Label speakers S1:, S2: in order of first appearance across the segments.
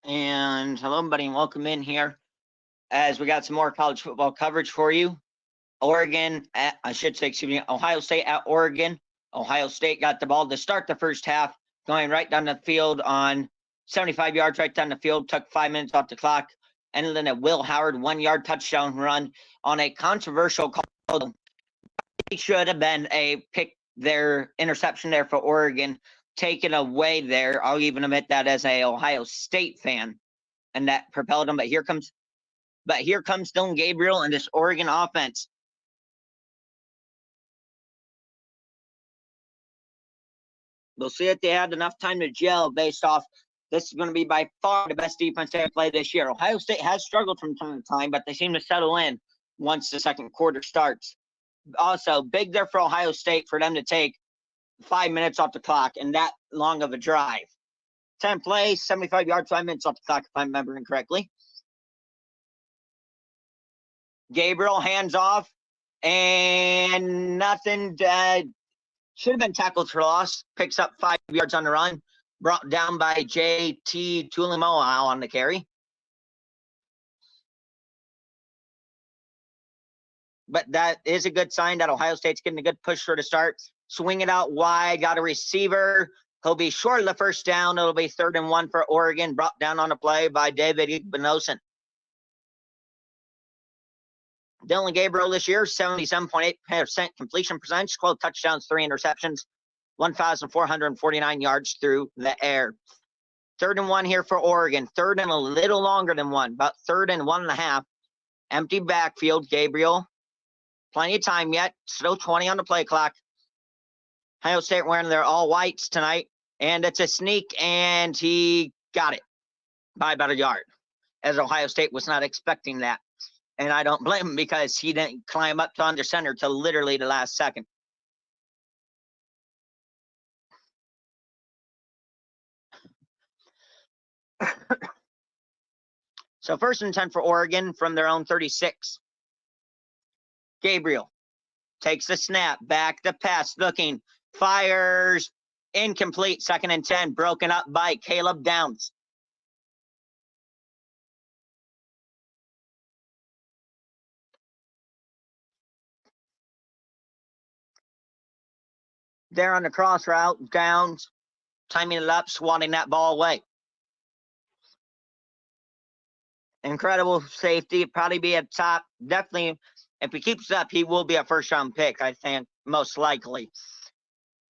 S1: And hello, everybody, and welcome in here as we got some more college football coverage for you. Ohio State at Oregon. Ohio State got the ball to start the first half, going right down the field on 75 yards, right down the field, took 5 minutes off the clock, and then a Will Howard 1 yard touchdown run on a controversial call. It should have been a pick their interception there for Oregon, taken away there. I'll even admit that as a Ohio State fan, and that propelled them. But here comes Dylan Gabriel and this Oregon offense. We'll see if they had enough time to gel based off. This is going to be by far the best defense they have played this year. Ohio State has struggled from time to time, but they seem to settle in once the second quarter starts. Also, big there for Ohio State for them to take 5 minutes off the clock and that long of a drive. 10 plays, 75 yards, 5 minutes off the clock, if I'm remembering correctly. Gabriel hands off, and nothing. Should have been tackled for loss. Picks up 5 yards on the run. Brought down by J.T. Tuimoloau on the carry. But that is a good sign that Ohio State's getting a good push for the start. Swing it out wide. Got a receiver. He'll be short of the first down. It'll be 3rd and 1 for Oregon. Brought down on the play by David Igbinosun. Dylan Gabriel this year, 77.8% completion percentage, 12 touchdowns, 3 interceptions, 1,449 yards through the air. 3rd and 1 here for Oregon. 3rd and a little longer than 1, about 3rd and 1.5. Empty backfield. Gabriel, plenty of time yet. Still 20 on the play clock. Ohio State wearing their all whites tonight, and it's a sneak, and he got it by about a yard, as Ohio State was not expecting that. And I don't blame him because he didn't climb up to under center till literally the last second. So 1st and 10 for Oregon from their own 36. Gabriel takes the snap, back the pass, looking, fires, incomplete. 2nd and 10, broken up by Caleb Downs. There on the cross route, Downs timing it up, swatting that ball away. Incredible safety, probably be a top, definitely, if he keeps up, he will be a 1st-round pick, I think, most likely.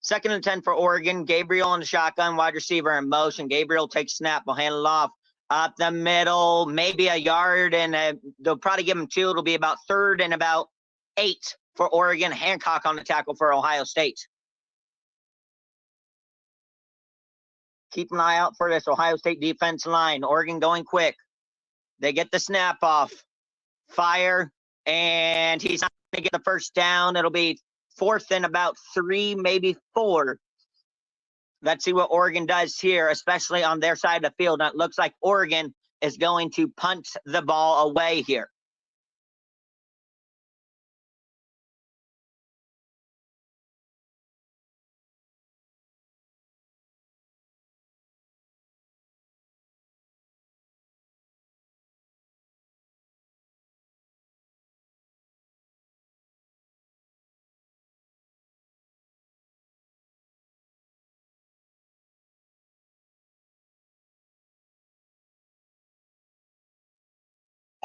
S1: 2nd and 10 for Oregon. Gabriel on the shotgun, wide receiver in motion. Gabriel takes snap, will handle it off up the middle, maybe a yard, and they'll probably give him 2. It'll be about 3rd and about 8 for Oregon. Hancock on the tackle for Ohio State. Keep an eye out for this Ohio State defense line. Oregon going quick. They get the snap off. Fire, and he's not going to get the 1st down. It'll be 4th and about 3, maybe 4. Let's see what Oregon does here, especially on their side of the field. Now, it looks like Oregon is going to punt the ball away here.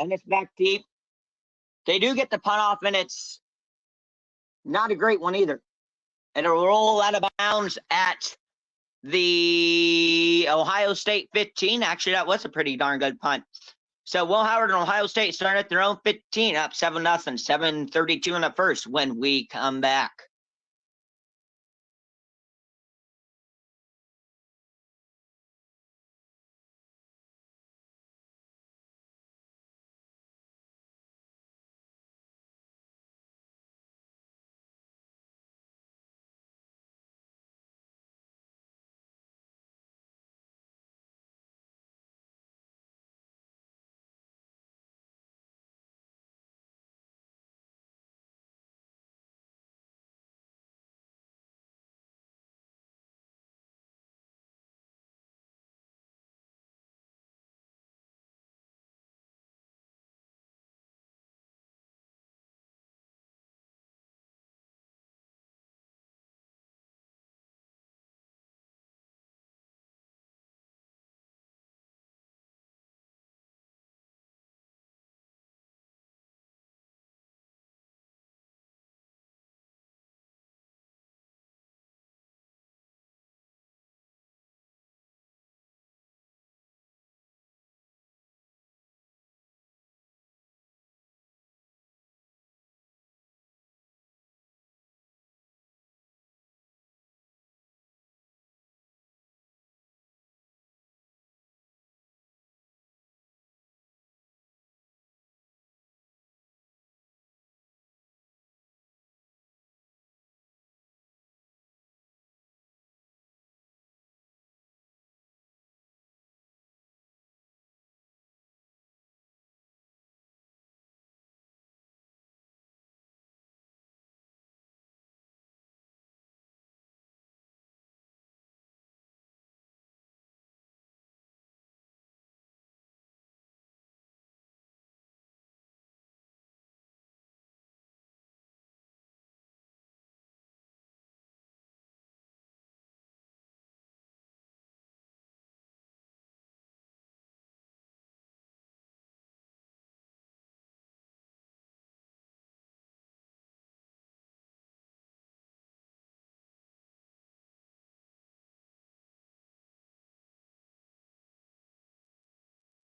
S1: And it's back deep. They do get the punt off, and it's not a great one either. It'll roll out of bounds at the Ohio State 15. Actually, that was a pretty darn good punt. So Will Howard and Ohio State start at their own 15, up 7-0, 7:32 in the first when we come back.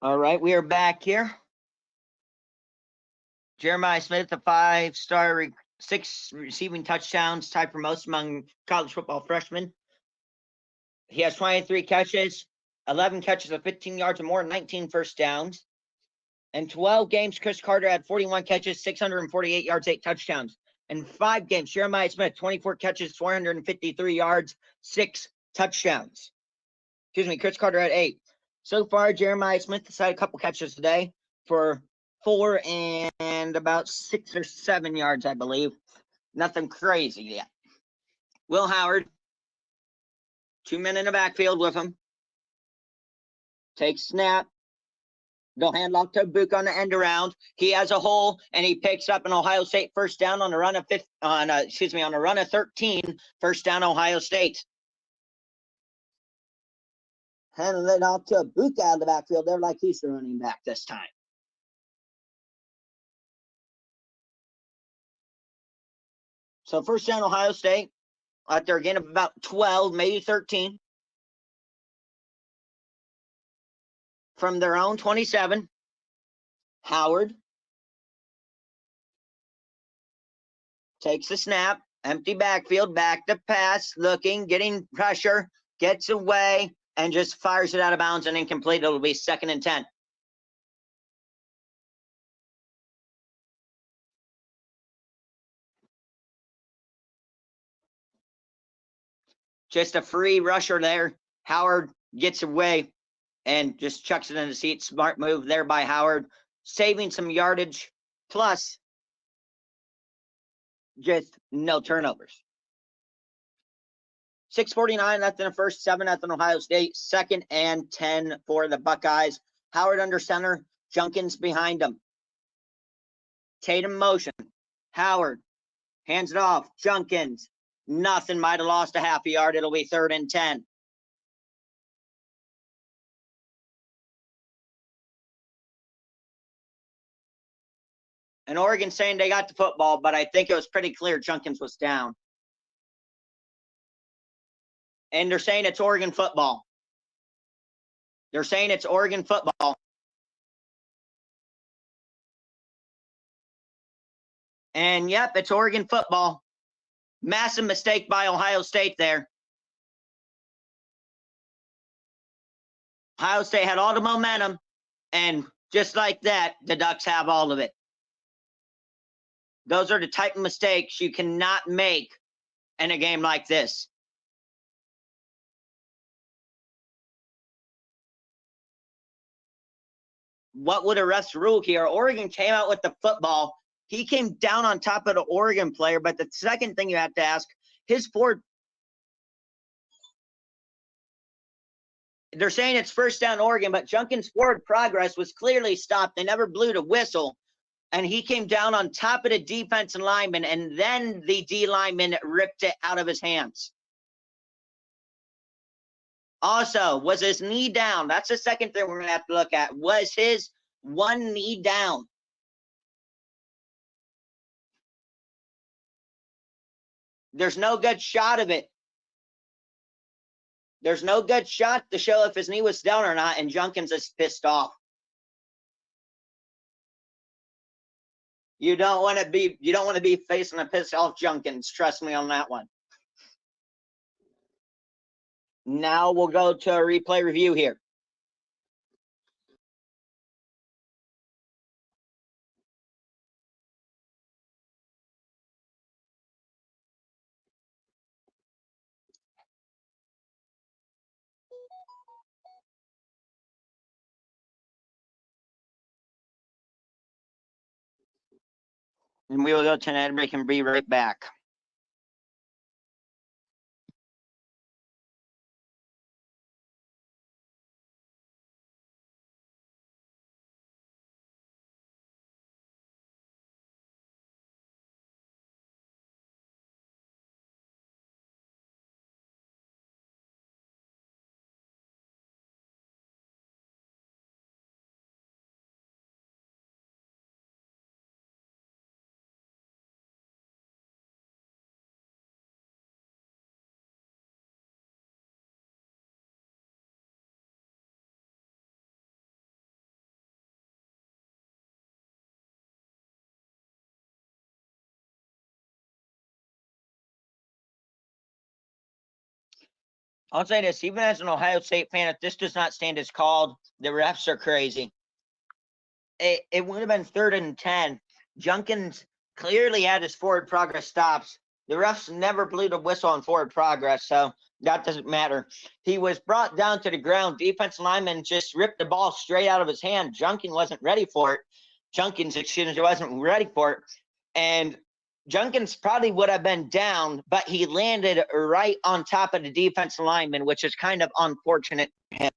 S1: All right, we are back here. Jeremiah Smith, a 5-star, 6 receiving touchdowns, tied for most among college football freshmen. He has 23 catches, 11 catches of 15 yards or more, 19 first downs. In 12 games, Chris Carter had 41 catches, 648 yards, 8 touchdowns. In 5 games, Jeremiah Smith, 24 catches, 453 yards, 6 touchdowns. Excuse me, Chris Carter had 8. So far, Jeremiah Smith has had a couple catches today for 4 and about 6 or 7 yards, I believe. Nothing crazy yet. Will Howard, 2 men in the backfield with him. Takes snap. They'll hand off to Book on the end around. He has a hole, and he picks up an Ohio State first down on a run of on a run of 13. First down, Ohio State. Handing it off to Book out of the backfield. They're like he's the running back this time. So first down, Ohio State. Out there again of about 12, maybe 13. From their own 27. Howard takes the snap, empty backfield, back to pass, looking, getting pressure, gets away, and just fires it out of bounds and incomplete. It'll be 2nd and 10. Just a free rusher there. Howard gets away and just chucks it in the seat. Smart move there by Howard, saving some yardage, plus just no turnovers. 6:49 left in the first, 7 nothing Ohio State. 2nd and 10 for the Buckeyes. Howard under center, Junkins behind him. Tatum motion. Howard hands it off. Junkins. Nothing. Might have lost a half a yard. It'll be 3rd and 10. And Oregon saying they got the football, but I think it was pretty clear Junkins was down. And they're saying it's Oregon football. They're saying it's Oregon football. And yep, it's Oregon football. Massive mistake by Ohio State there. Ohio State had all the momentum, and just like that, the Ducks have all of it. Those are the type of mistakes you cannot make in a game like this. What would a refs rule here? Oregon came out with the football. He came down on top of the Oregon player, but the second thing you have to ask, his forward, they're saying it's first down Oregon, but Junkins' forward progress was clearly stopped. They never blew the whistle, and he came down on top of the defensive lineman, and then the D lineman ripped it out of his hands. Also, was his knee down? That's the second thing we're going to have to look at. Was his one knee down? There's no good shot of it. There's no good shot to show if his knee was down or not, and Junkins is pissed off. You don't want to be facing a pissed off Junkins. Trust me on that one. Now we'll go to a replay review here. And we will go to an ad break and be right back. I'll say this, even as an Ohio State fan, if this does not stand as called, the refs are crazy. It would have been 3rd and 10. Junkins clearly had his forward progress stops. The refs never blew the whistle on forward progress, so that doesn't matter. He was brought down to the ground. Defensive lineman just ripped the ball straight out of his hand. Junkins wasn't ready for it. Junkins wasn't ready for it. And Junkins probably would have been down, but he landed right on top of the defensive lineman, which is kind of unfortunate for him.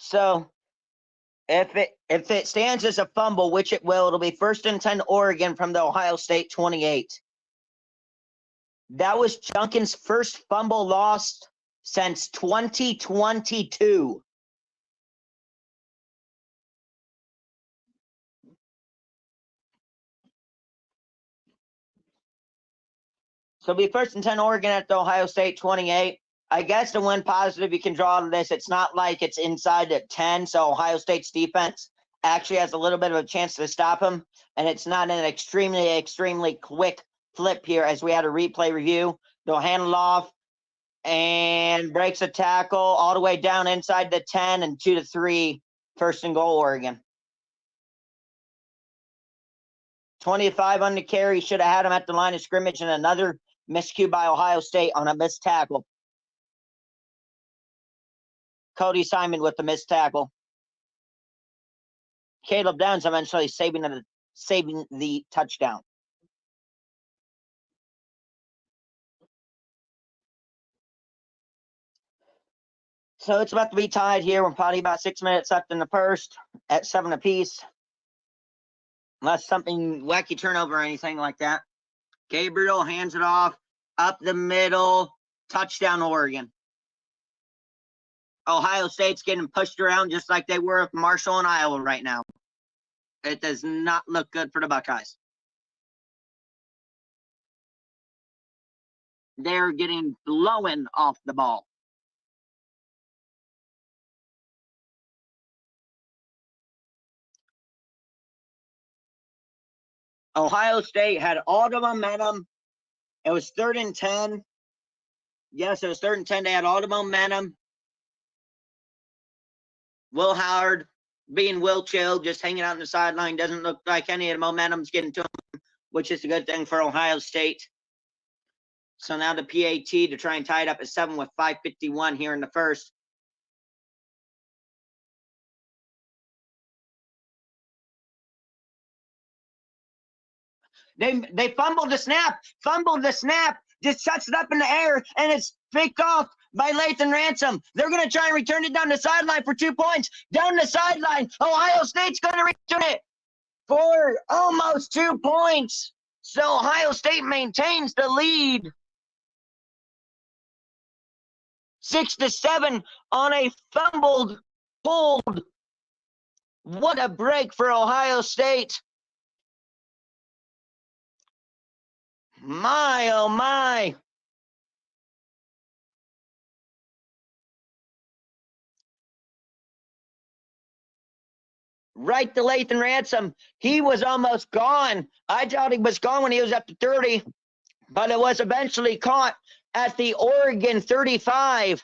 S1: So if it stands as a fumble, which it will, it'll be 1st and 10 Oregon from the Ohio State 28. That was Junkins' first fumble lost since 2022. So it'll be 1st and 10 Oregon at the Ohio State 28. I guess the one positive you can draw out of this, it's not like it's inside the 10, so Ohio State's defense actually has a little bit of a chance to stop him, and it's not an extremely quick flip here as we had a replay review. They'll handle off and breaks a tackle all the way down inside the 10 and 2-3, 1st and goal, Oregon. 25 on the carry, should have had him at the line of scrimmage, and another miscue by Ohio State on a missed tackle. Cody Simon with the missed tackle. Caleb Downs eventually saving the touchdown. So it's about to be tied here. We're probably about 6 minutes left in the first at 7 apiece. Unless something wacky turnover or anything like that. Gabriel hands it off up the middle. Touchdown, Oregon. Ohio State's getting pushed around just like they were with Marshall and Iowa right now. It does not look good for the Buckeyes. They're getting blown off the ball. Ohio State had all the momentum. It was 3rd and 10. Yes, it was 3rd and 10. They had all the momentum. Will Howard being Will Chill, just hanging out on the sideline. Doesn't look like any of the momentum's getting to him, which is a good thing for Ohio State. So now the PAT to try and tie it up at 7 with 5:51 here in the first. They fumbled the snap, just shuts it up in the air, and it's picked off by Lathan Ransom. They're going to try and return it down the sideline for 2 points. Down the sideline, Ohio State's going to return it for almost 2 points. So Ohio State maintains the lead. 6-7 on a fumbled hold. What a break for Ohio State. My, oh my. Right to Lathan Ransom. He was almost gone. I thought he was gone when he was up to 30, but it was eventually caught at the Oregon 35.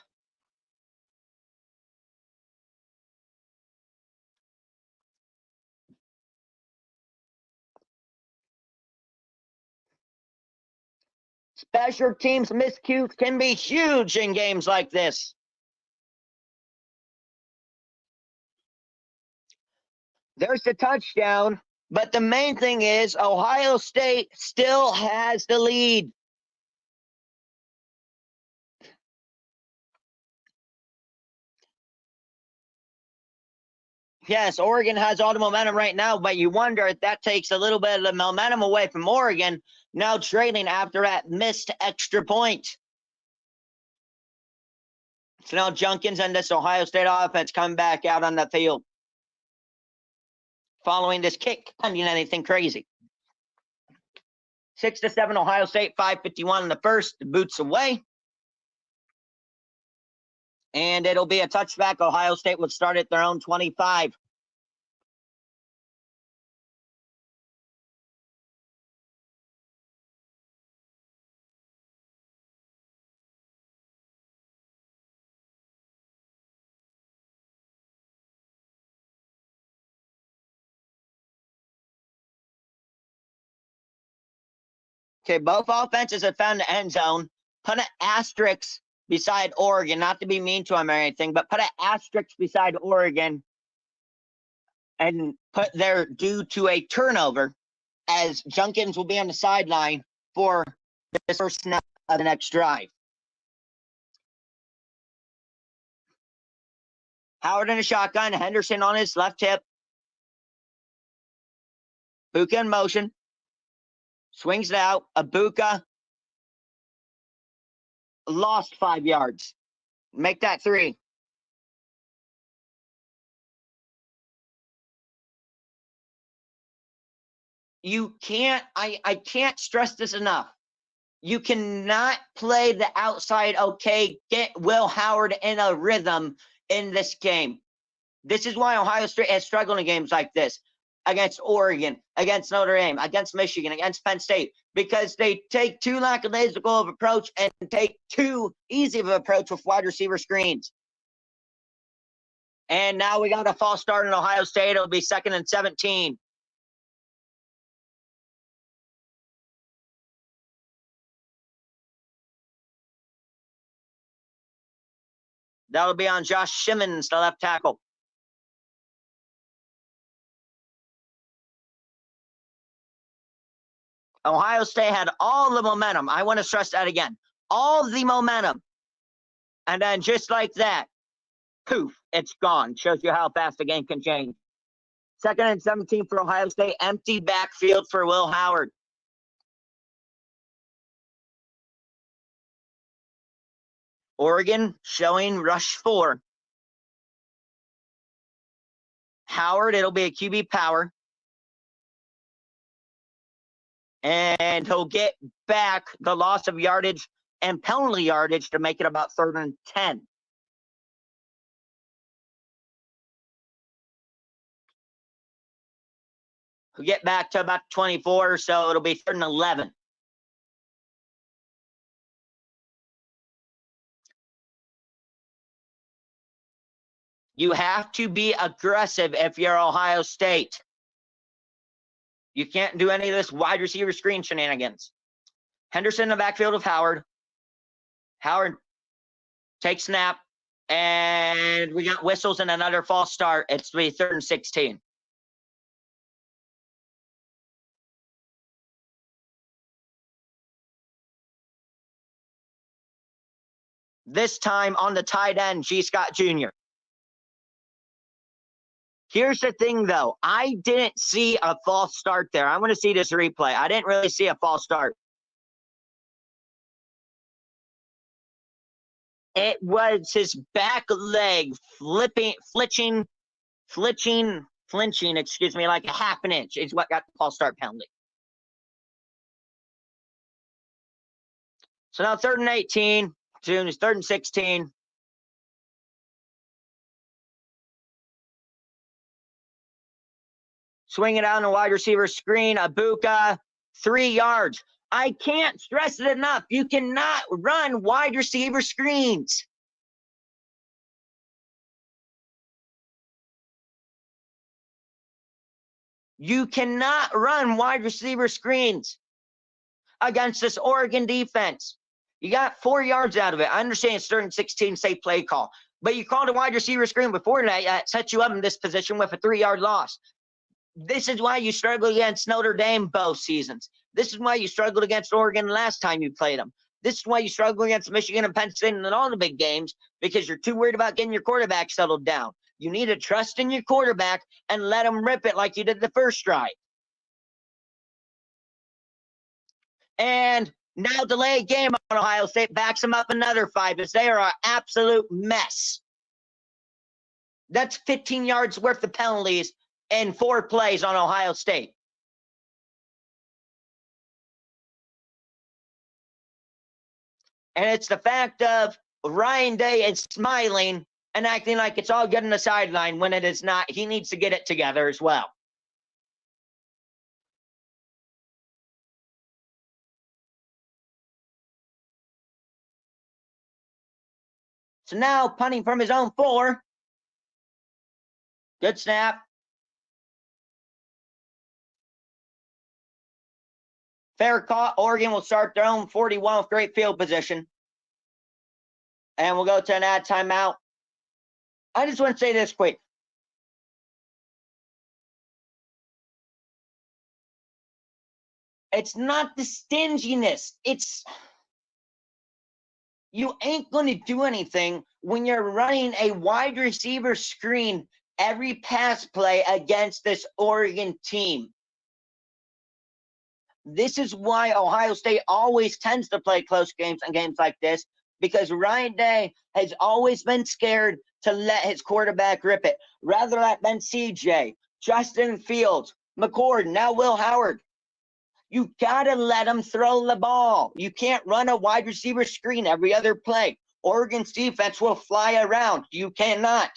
S1: Special teams miscues can be huge in games like this. There's the touchdown. But the main thing is Ohio State still has the lead. Yes, Oregon has all the momentum right now, but you wonder if that takes a little bit of the momentum away from Oregon, now trailing after that missed extra point. So now Junkins and this Ohio State offense come back out on the field following this kick, pending anything crazy. 6-7 Ohio State, 5:51 in the first, the boots away. And it'll be a touchback. Ohio State will start at their own 25. Okay, both offenses have found the end zone. Put an asterisk beside Oregon, not to be mean to them or anything, but put an asterisk beside Oregon and put their due to a turnover, as Junkins will be on the sideline for the first snap of the next drive. Howard in a shotgun, Henderson on his left hip. Buka in motion. Swings it out. Abuka lost 5 yards. Make that 3. You can't, I can't stress this enough. You cannot play the outside, okay, get Will Howard in a rhythm in this game. This is why Ohio State has struggled in games like this against Oregon, against Notre Dame, against Michigan, against Penn State, because they take too lackadaisical of approach and take too easy of an approach with wide receiver screens. And now we got a false start in Ohio State. It'll be 2nd and 17. That'll be on Josh Simmons, the left tackle. Ohio State had all the momentum. I want to stress that again. All the momentum. And then just like that, poof, it's gone. Shows you how fast the game can change. 2nd and 17 for Ohio State. Empty backfield for Will Howard. Oregon showing rush 4. Howard, it'll be a QB power. And he'll get back the loss of yardage and penalty yardage to make it about 3rd and 10. He'll get back to about 24, so it'll be 3rd and 11. You have to be aggressive if you're Ohio State. You can't do any of this wide receiver screen shenanigans. Henderson in the backfield of Howard. Howard takes snap, and we got whistles and another false start. It's 3rd and 16. This time on the tight end, G. Scott Jr. Here's the thing, though. I didn't see a false start there. I want to see this replay. I didn't really see a false start. It was his back leg flinching, excuse me, like a half an inch is what got the false start penalty. So now 3rd and 18. June is 3rd and 16. Swing it out on the wide receiver screen. Abuka, 3 yards. I can't stress it enough. You cannot run wide receiver screens. You cannot run wide receiver screens against this Oregon defense. You got 4 yards out of it. I understand it's 3rd and 16, safe play call. But you called a wide receiver screen before that. That set you up in this position with a 3-yard loss. This is why you struggled against Notre Dame both seasons. This is why you struggled against Oregon last time you played them. This is why you struggle against Michigan and Penn State and all the big games, because you're too worried about getting your quarterback settled down. You need to trust in your quarterback and let him rip it like you did the first drive. And now delayed game on Ohio State backs them up another 5 as they are an absolute mess. That's 15 yards worth of penalties in 4 plays on Ohio State. And it's the fact of Ryan Day is smiling and acting like it's all good in the sideline when it is not. He needs to get it together as well. So now punting from his own 4. Good snap. Fair caught. Oregon will start their own 41 with great field position. And we'll go to an ad timeout. I just want to say this quick. It's not the stinginess. It's you ain't going to do anything when you're running a wide receiver screen every pass play against this Oregon team. This is why Ohio State always tends to play close games and games like this, because Ryan Day has always been scared to let his quarterback rip it. Rather that than CJ, Justin Fields, McCord, now Will Howard. You got to let him throw the ball. You can't run a wide receiver screen every other play. Oregon's defense will fly around. You cannot.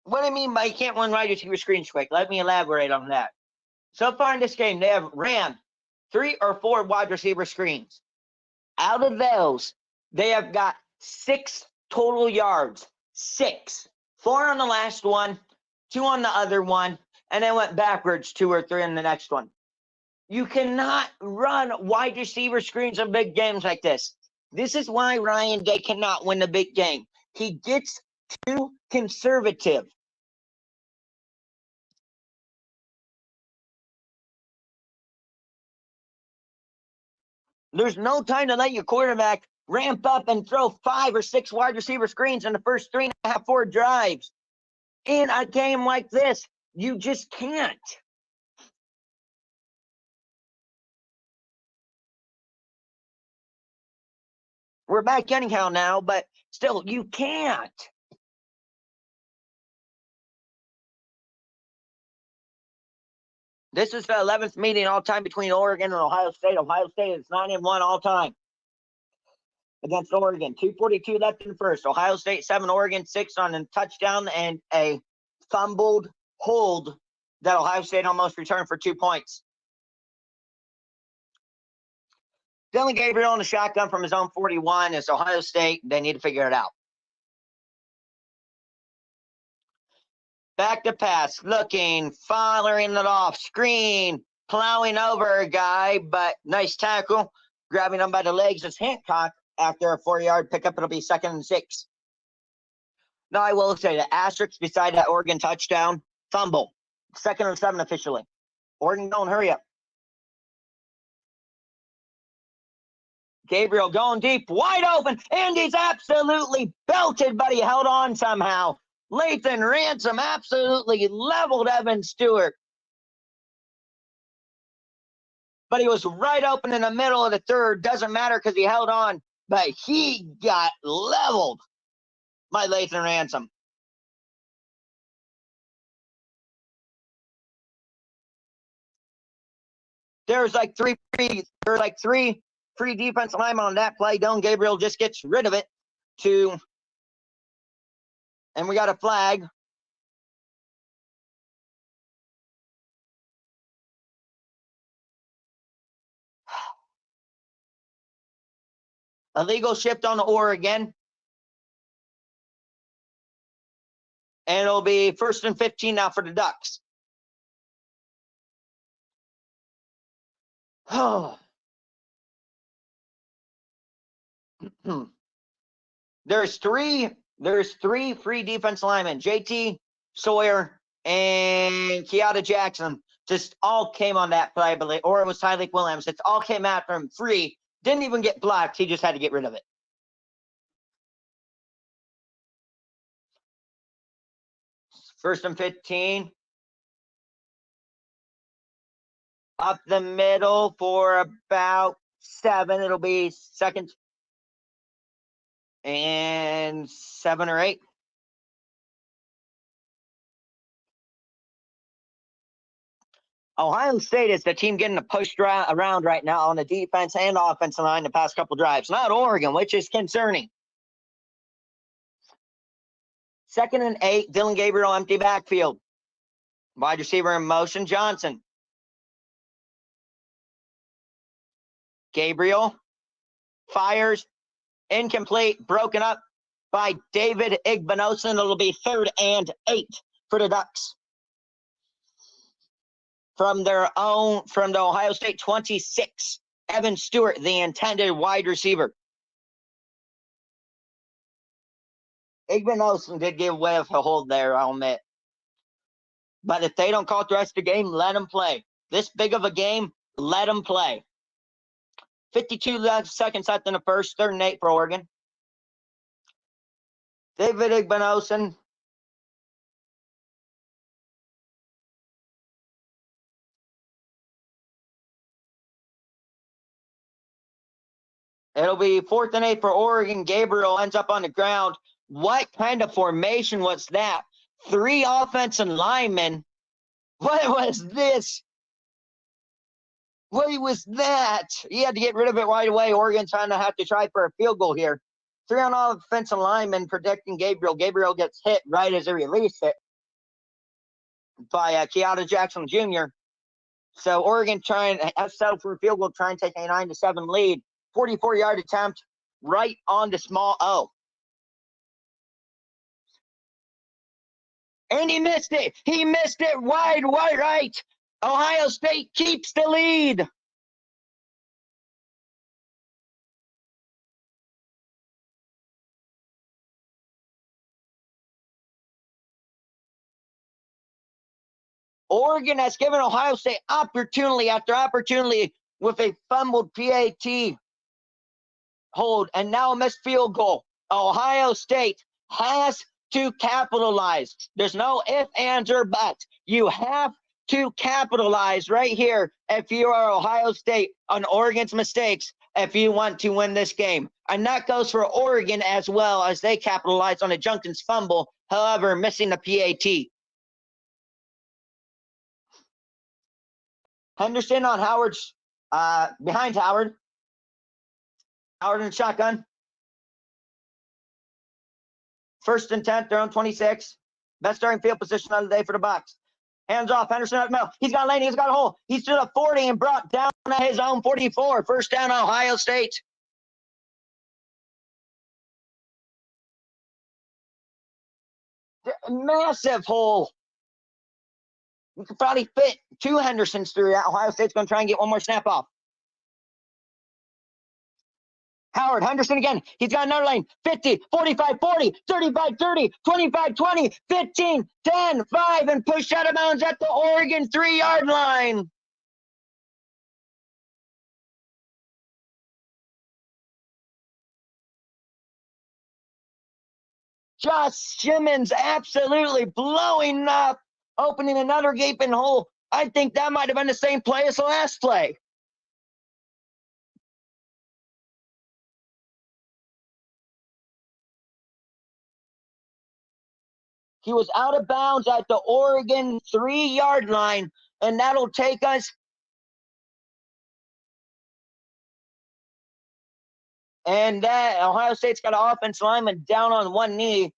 S1: What I mean by you can't run wide receiver screens quick, let me elaborate on that. So far in this game, they have ran 3 or 4 wide receiver screens. Out of those, they have got 6 total yards. 6. 4 on the last one, 2 on the other one, and then went backwards 2 or 3 in the next one. You cannot run wide receiver screens in big games like this. This is why Ryan Day cannot win the big game. He gets too conservative. There's no time to let your quarterback ramp up and throw 5 or 6 wide receiver screens in the first 3.5, 4 drives. In a game like this, you just can't. We're back anyhow now, but still, you can't. This is the 11th meeting all time between Oregon and Ohio State. Ohio State is 9-1 all time against Oregon. 2:42 left in the first. Ohio State 7, Oregon 6 on a touchdown and a fumbled hold that Ohio State almost returned for 2 points. Dillon Gabriel in the shotgun from his own 41 is Ohio State. They need to figure it out. Back to pass, looking, firing it off, screen, plowing over a guy, but nice tackle. Grabbing him by the legs is Hancock after a 4-yard pickup. It'll be 2nd and 6. Now, I will say the asterisk beside that Oregon touchdown, fumble. 2nd and 7 officially. Oregon, don't hurry up. Gabriel going deep, wide open, and he's absolutely belted, but he held on somehow. Lathan Ransom absolutely leveled Evan Stewart. but he was right open in the middle of the third. Doesn't matter because he held on, but he got leveled by Lathan Ransom. There's like three free defensive linemen on that play. Dylan Gabriel just gets rid of it and we got a flag. Illegal shift on the Oregon. And it'll be 1st and 15 now for the Ducks. There's three free defense linemen. JT Sawyer and Keata Jackson just all came on that play, or it was Tyleek Williams. It all came out from free. Didn't even get blocked. He just had to get rid of it. First and 15. Up the middle for about 7. It'll be 2nd and 7 or 8. Ohio State is the team getting the pushed around right now on the defense and offensive line the past couple drives. Not Oregon, which is concerning. 2nd and 8, Dylan Gabriel, empty backfield. Wide receiver in motion, Johnson. Gabriel fires, incomplete, broken up by David Igbinosun. It'll be 3rd and 8 for the Ducks. From the Ohio State 26, Evan Stewart, the intended wide receiver. Igbinosun did give way of a hold there, I'll admit. But if they don't call it the rest of the game, let them play. This big of a game, let them play. 52 seconds left in the first, 3rd and 8 for Oregon. David Igbinosun. It'll be 4th and 8 for Oregon. Gabriel ends up on the ground. What kind of formation was that? 3 offensive linemen. What was this? What was that? He had to get rid of it right away. Oregon's trying to have to try for a field goal here. 3 on offensive linemen protecting Gabriel. Gabriel gets hit right as he released it by Keata Jackson Jr. So Oregon trying to settle for a field goal, try and take a 9-7 lead. 44-yard attempt right on the small O. And he missed it. He missed it wide right. Ohio State keeps the lead. Oregon has given Ohio State opportunity after opportunity with a fumbled PAT hold and now a missed field goal. Ohio State has to capitalize. There's no ifs, ands, or buts. You have to capitalize right here if you are Ohio State on Oregon's mistakes if you want to win this game. And that goes for Oregon as well, as they capitalize on a Junkins fumble, however, missing the PAT. Henderson on Howard's behind Howard. Howard in shotgun. 1st and 10, they're on 26. Best starting field position of the day for the Bucs. Hands off, Henderson at the middle. He's got a lane, he's got a hole. He's to the 40 and brought down at his own 44. 1st down, Ohio State. Massive hole. You could probably fit 2 Hendersons through that. Ohio State's going to try and get one more snap off. Howard, Henderson again. He's got another lane. 50, 45, 40, 35, 30, 25, 20, 15, 10, 5, and pushed out of bounds at the Oregon 3-yard line. Josh Simmons absolutely blowing up, opening another gaping hole. I think that might have been the same play as the last play. He was out of bounds at the Oregon 3-yard line, and that'll take us. And that Ohio State's got an offensive lineman down on one knee.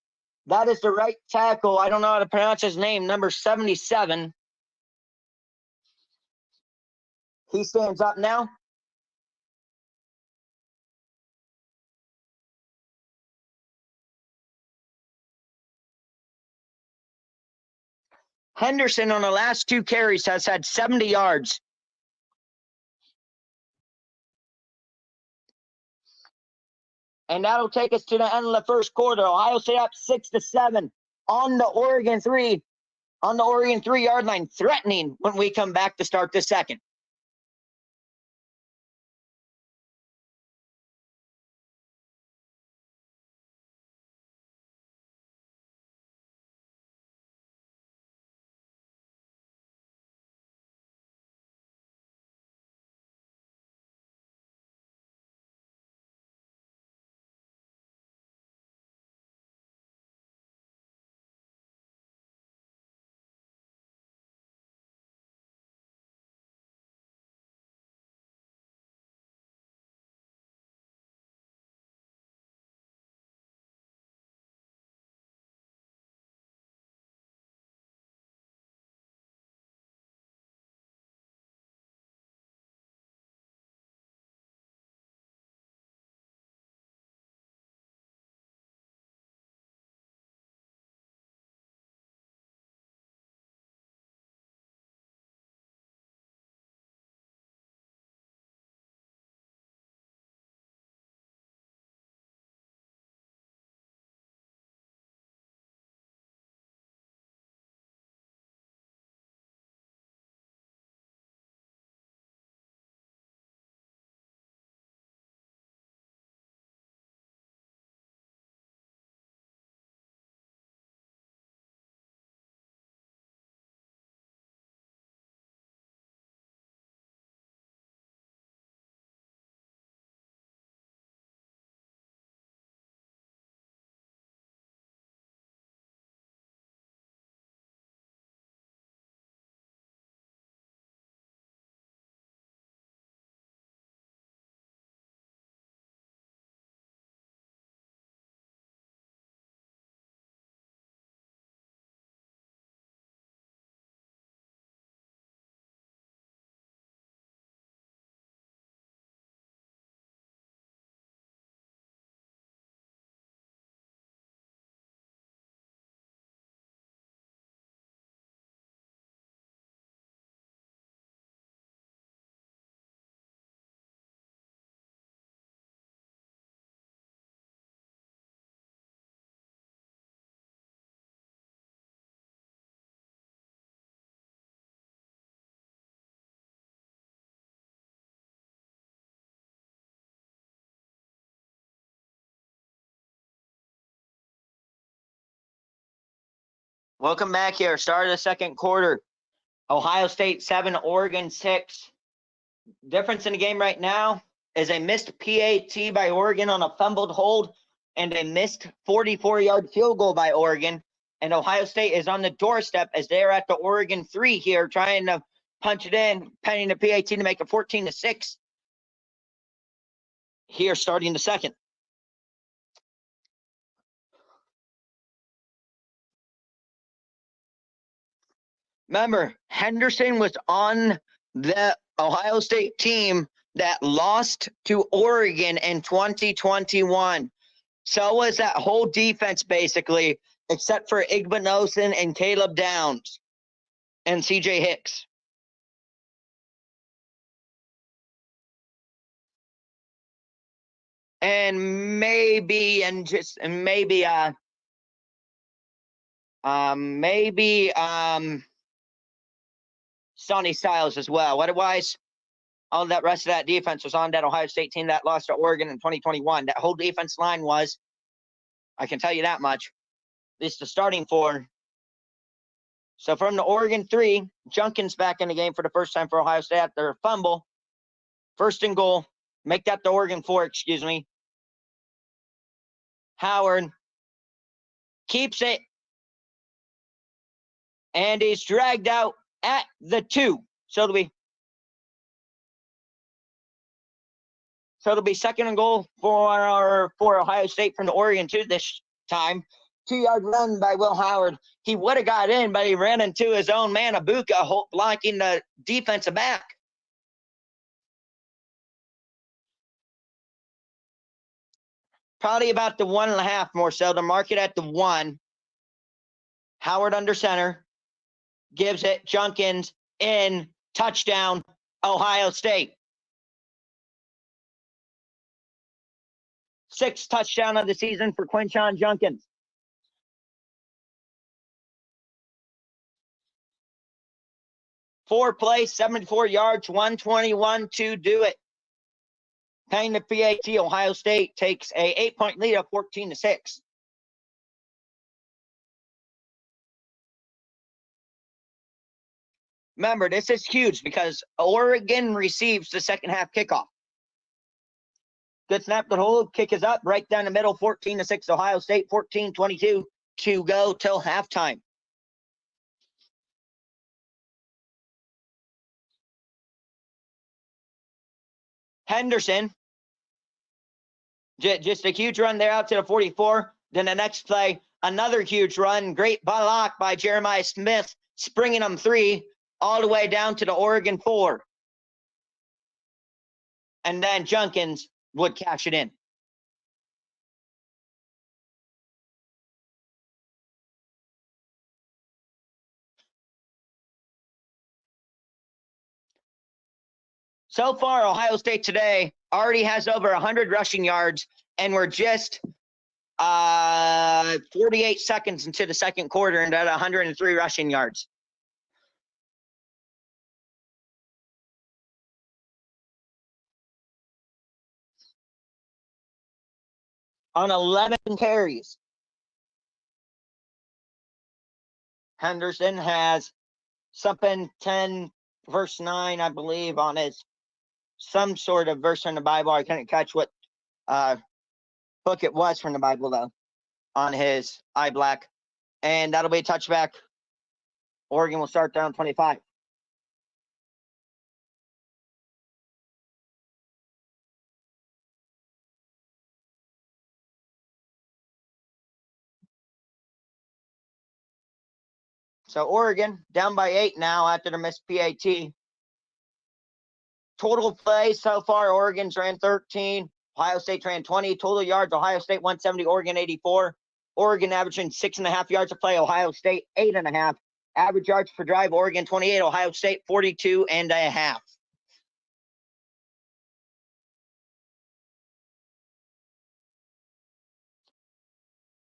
S1: That is the right tackle. I don't know how to pronounce his name, number 77. He stands up now. Henderson on the last 2 carries has had 70 yards. And that'll take us to the end of the first quarter. Ohio State up 6-7 on the Oregon 3-yard line, threatening when we come back to start the second. Welcome back here. Start of the second quarter. Ohio State 7, Oregon 6. Difference in the game right now is a missed PAT by Oregon on a fumbled hold and a missed 44-yard field goal by Oregon. And Ohio State is on the doorstep as they're at the Oregon 3 here, trying to punch it in, pending the PAT to make it 14-6. Here, starting the second. Remember, Henderson was on the Ohio State team that lost to Oregon in 2021. So was that whole defense, basically, except for Igbinosun and Caleb Downs and CJ Hicks. And maybe Sonny Styles as well. Otherwise, all that rest of that defense was on that Ohio State team that lost to Oregon in 2021. That whole defense line was, I can tell you that much, at least the starting 4. So from the Oregon 3, Junkins back in the game for the first time for Ohio State after a fumble. First and goal. Make that the Oregon 4, excuse me. Howard keeps it. And he's dragged out at the 2. So it'll be second and goal for Ohio State from the Oregon 2 this time. 2-yard run by Will Howard. He would have got in, but he ran into his own man, Abuka, blocking the defensive back. Probably about the 1.5 more so. To mark it at the 1. Howard under center. Gives it. Junkins in. Touchdown, Ohio State. 6th touchdown of the season for Quinshon Junkins. Four plays, 74 yards, 121 to do it. Paying the PAT, Ohio State takes a 8-point lead of 14-6. Remember, this is huge because Oregon receives the second half kickoff. Good snap, good hold. Kick is up right down the middle, 14-6. Ohio State, 14-22 to go till halftime. Henderson, just a huge run there out to the 44. Then the next play, another huge run. Great block by Jeremiah Smith, springing them 3 all the way down to the Oregon 4. And then Junkins would cash it in. So far, Ohio State today already has over 100 rushing yards, and we're just 48 seconds into the second quarter and at 103 rushing yards. On 11 carries. Henderson has something 10 verse 9, I believe, on his some sort of verse in the Bible. I couldn't catch what book it was from the Bible, though, on his eye black. And that'll be a touchback. Oregon will start down 25. So Oregon down by 8 now after the missed PAT. Total plays so far, Oregon's ran 13. Ohio State ran 20. Total yards, Ohio State 170, Oregon 84. Oregon averaging 6.5 yards a play, Ohio State 8.5. Average yards per drive, Oregon 28, Ohio State 42.5.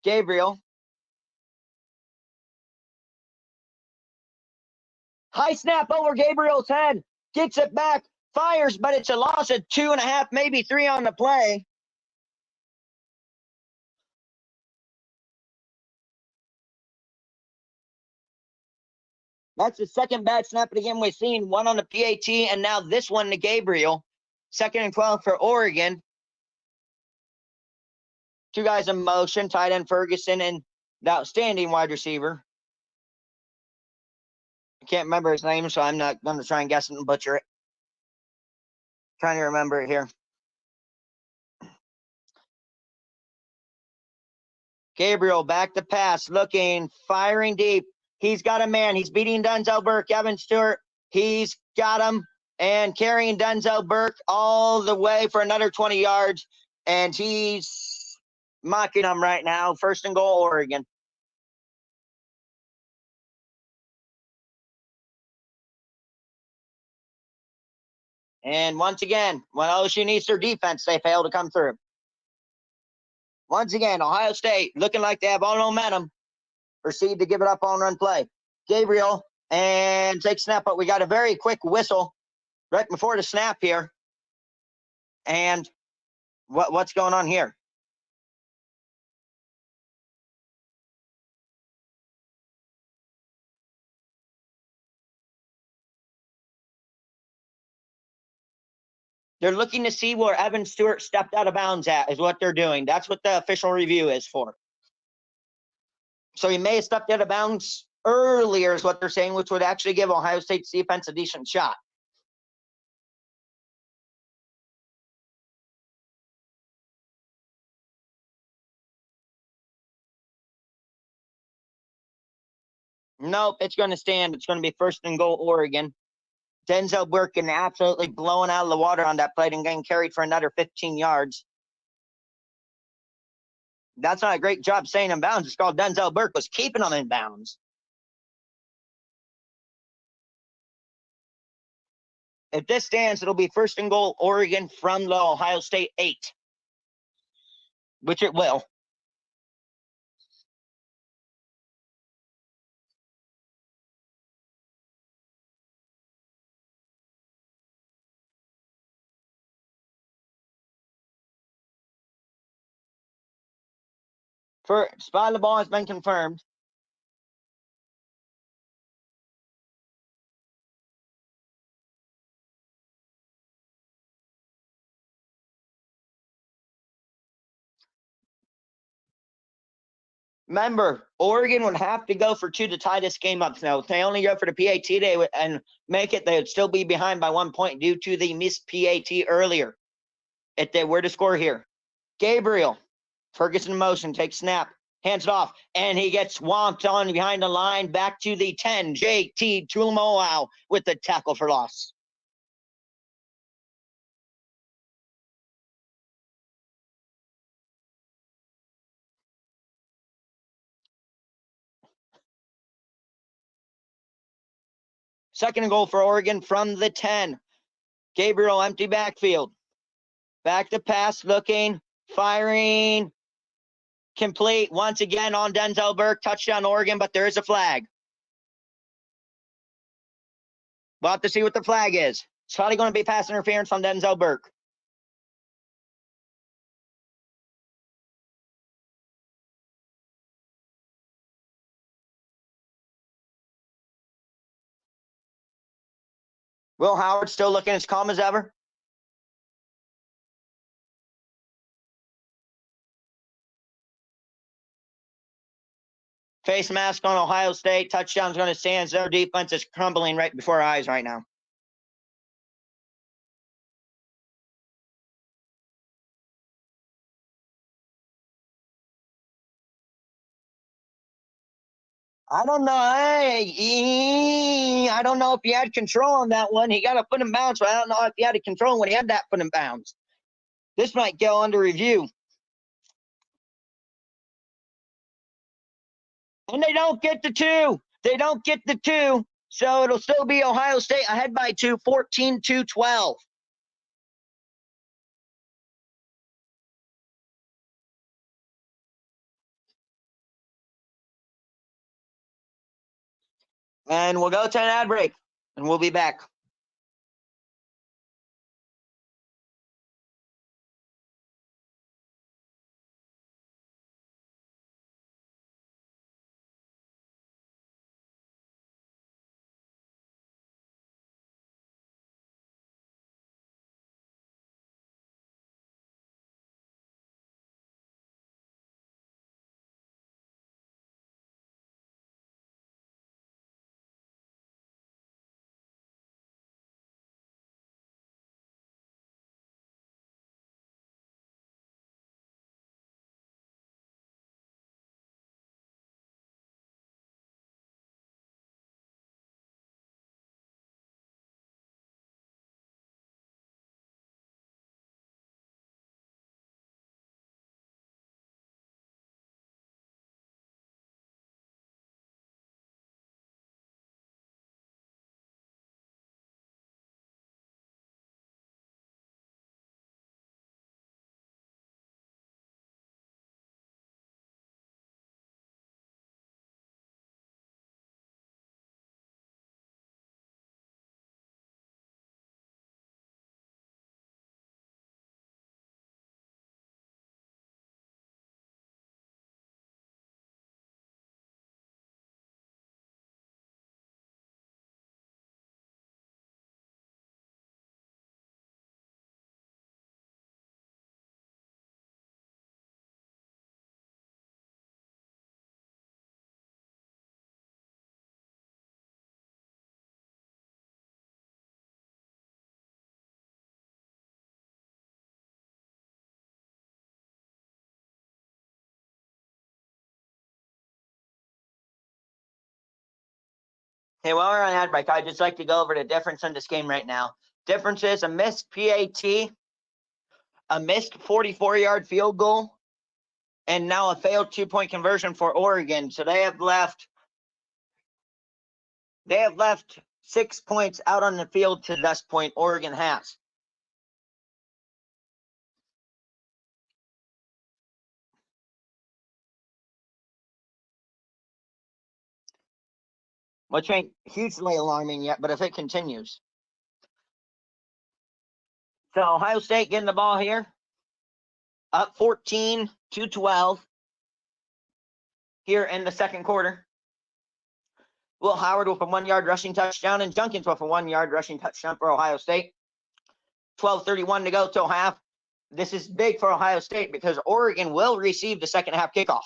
S1: Gabriel. High snap over Gabriel's head. Gets it back. Fires, but it's a loss of 2.5, maybe 3 on the play. That's the second bad snap of the game we've seen. 1 on the PAT, and now this one to Gabriel. 2nd and 12 for Oregon. 2 guys in motion, tight end Ferguson and the outstanding wide receiver. I can't remember his name, so I'm not going to try and guess it and butcher it. Trying to remember it here. Gabriel back to pass, looking, firing deep. He's got a man. He's beating Denzel Burke. Evan Stewart, he's got him and carrying Denzel Burke all the way for another 20 yards. And he's mocking him right now. 1st and goal, Oregon. And once again, when OSU needs their defense, they fail to come through. Once again, Ohio State looking like they have all momentum. Proceed to give it up on run play. Gabriel and take snap, but we got a very quick whistle right before the snap here. And what's going on here? They're looking to see where Evan Stewart stepped out of bounds at, is what they're doing. That's what the official review is for. So he may have stepped out of bounds earlier is what they're saying, which would actually give Ohio State's defense a decent shot. Nope, it's going to stand. It's going to be first and goal, Oregon. Denzel Burke getting absolutely blown out of the water on that play and getting carried for another 15 yards. That's not a great job staying in bounds. It's called Denzel Burke was keeping them in bounds. If this stands, it'll be first and goal, Oregon from the Ohio State 8, which it will. For spot of the ball has been confirmed. Remember, Oregon would have to go for 2 to tie this game up. Now, if they only go for the PAT, they would and make it, they would still be behind by 1 point due to the missed PAT earlier. If they were to score here, Gabriel, Ferguson in motion, takes snap, hands it off, and he gets swamped on behind the line. Back to the 10, JT Tulumoau with the tackle for loss. Second and goal for Oregon from the 10. Gabriel, empty backfield. Back to pass, looking, firing, complete once again on Denzel Burke. Touchdown Oregon, but there is a flag. We'll have to see what the flag is. It's probably going to be pass interference on Denzel Burke. Will Howard still looking as calm as ever? Face mask on Ohio State. Touchdown's going to stand. Their defense is crumbling right before our eyes right now. I don't know. I don't know if he had control on that one. He got a foot in bounds, but I don't know if he had control when he had that foot in bounds. This might go under review. And they don't get the 2. They don't get the 2. So it'll still be Ohio State ahead by 2, 14-12. And we'll go to an ad break, and we'll be back. Hey, while we're on ad break, I'd just like to go over the difference in this game right now. Difference is a missed PAT, a missed 44-yard field goal, and now a failed 2-point conversion for Oregon. So they have left 6 points out on the field to this point. Oregon has. Which ain't hugely alarming yet, but if it continues. So Ohio State getting the ball here. Up 14-12 here in the second quarter. Will Howard with a 1-yard rushing touchdown, and Junkins with a 1-yard rushing touchdown for Ohio State. 12:31 to go till half. This is big for Ohio State because Oregon will receive the second half kickoff.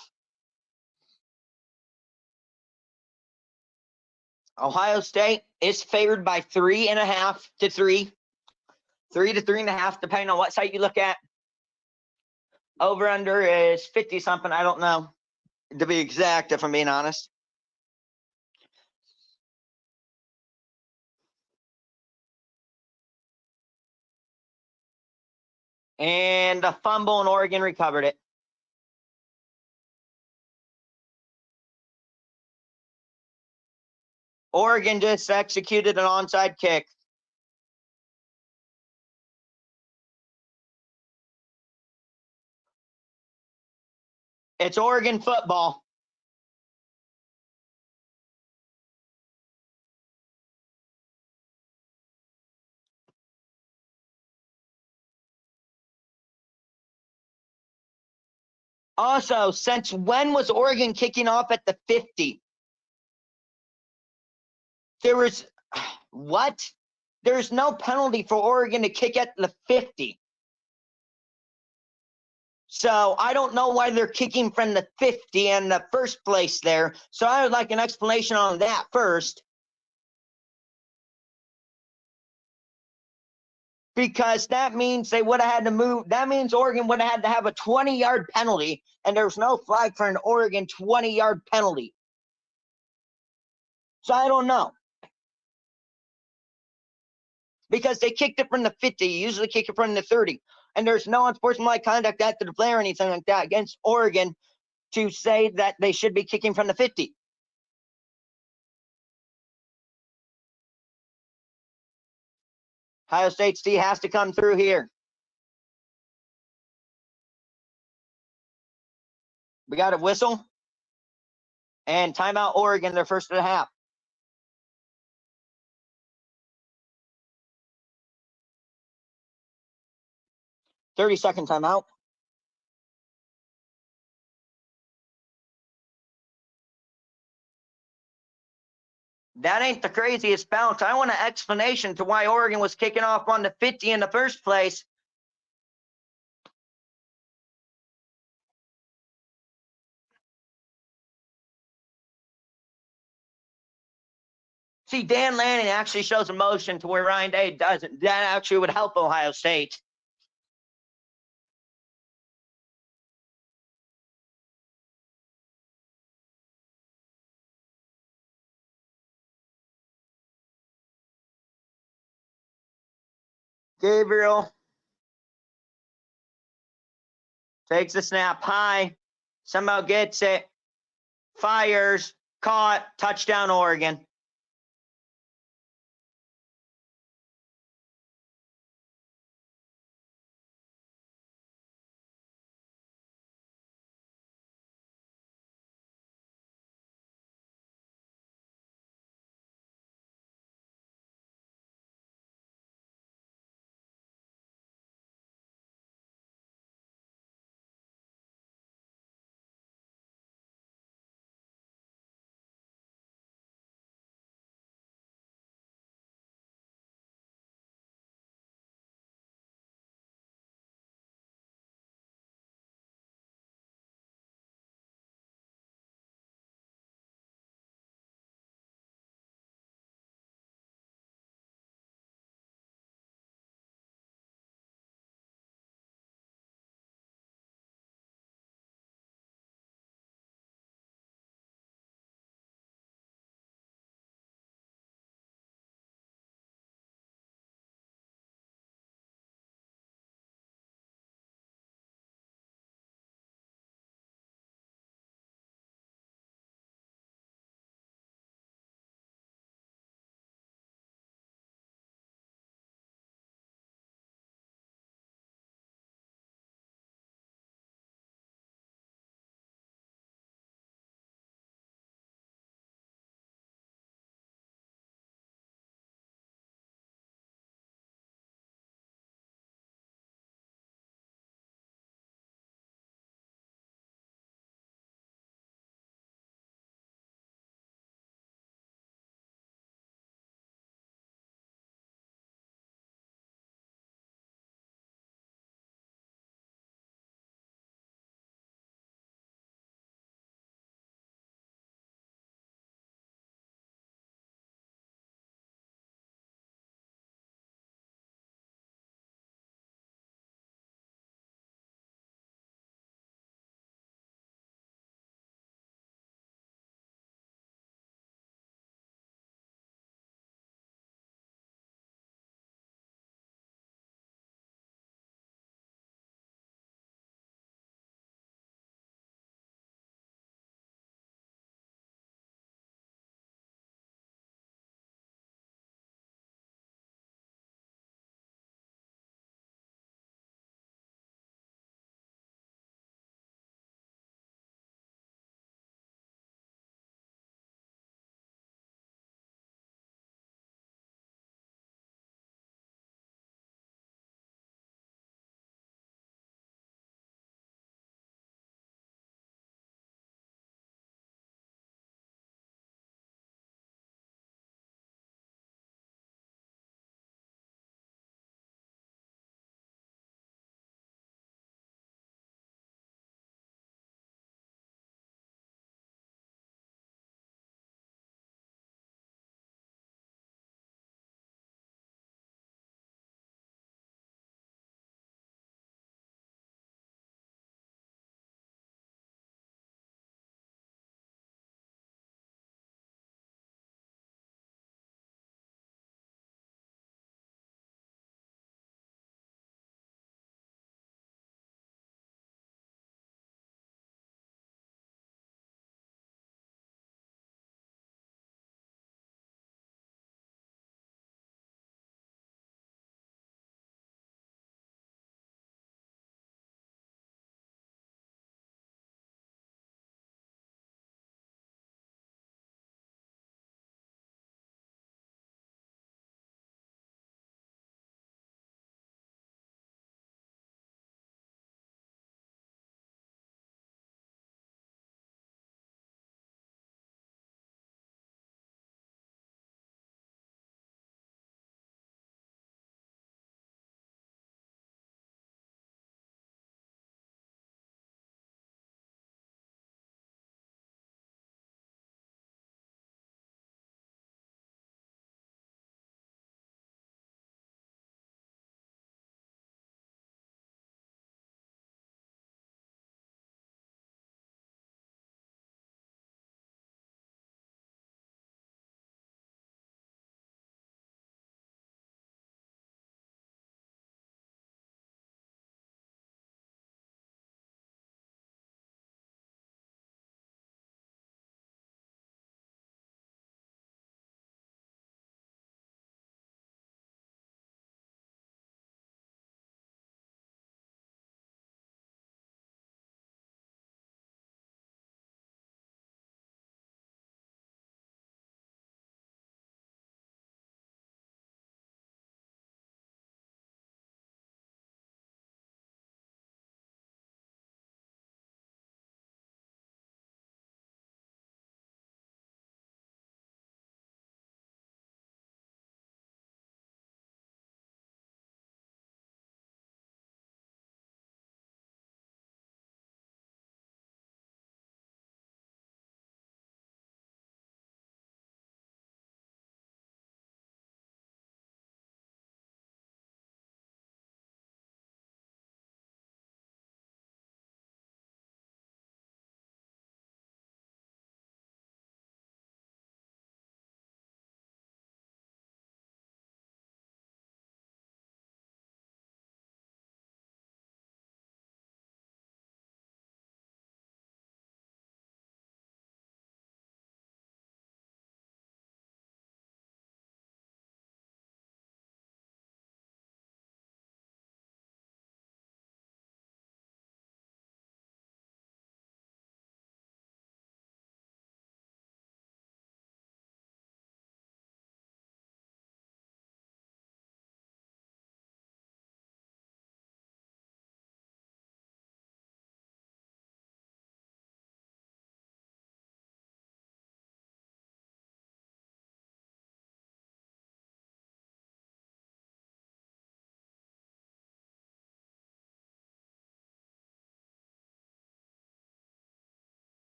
S1: Ohio State is favored by 3.5 to 3. 3 to 3.5, depending on what site you look at. Over under is 50 something. I don't know, to be exact, if I'm being honest. And a fumble, and Oregon recovered it. Oregon just executed an onside kick. It's Oregon football. Also, since when was Oregon kicking off at the 50? There was what? There's no penalty for Oregon to kick at the 50. So I don't know why they're kicking from the 50 in the first place there. So I would like an explanation on that first. Because that means they would have had to move. That means Oregon would have had to have a 20-yard penalty, and there's no flag for an Oregon 20-yard penalty. So I don't know. Because they kicked it from the 50. You usually kick it from the 30. And there's no unsportsmanlike conduct after the play or anything like that against Oregon to say that they should be kicking from the 50. Ohio State D has to come through here. We got a whistle. And timeout Oregon, their first of the half. 30-second timeout. That ain't the craziest bounce. I want an explanation to why Oregon was kicking off on the 50 in the first place. See, Dan Lanning actually shows emotion to where Ryan Day doesn't. That actually would help Ohio State. Gabriel takes the snap high, somehow gets it, fires, caught, touchdown Oregon.